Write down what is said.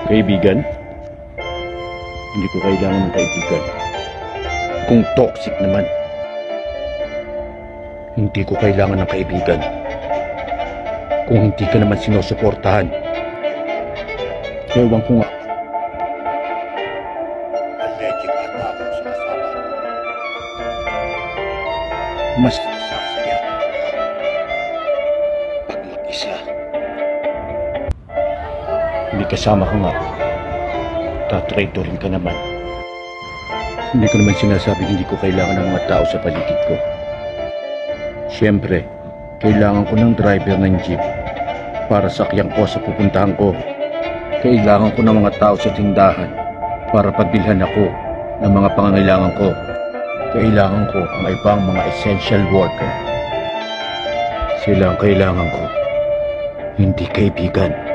Kaibigan? Hindi ko kailangan ng kaibigan. Kung toxic naman, hindi ko kailangan ng kaibigan. Kung hindi ka naman sinusuportahan, ewan ko nga. Allergic ata ako sa kasama. Mas sasaya pag mag-isa. Hindi kasama ka nga, tatraidorin ka naman. Hindi ko naman sinasabing hindi ko kailangan ng mga tao sa paligid ko. Siyempre, kailangan ko ng driver ng jeep para sakyan ko sa pupuntahan ko. Kailangan ko ng mga tao sa tindahan para pagbilhan ako ng mga pangangailangan ko. Kailangan ko ang ibang mga essential worker. Sila ang kailangan ko, hindi kaibigan.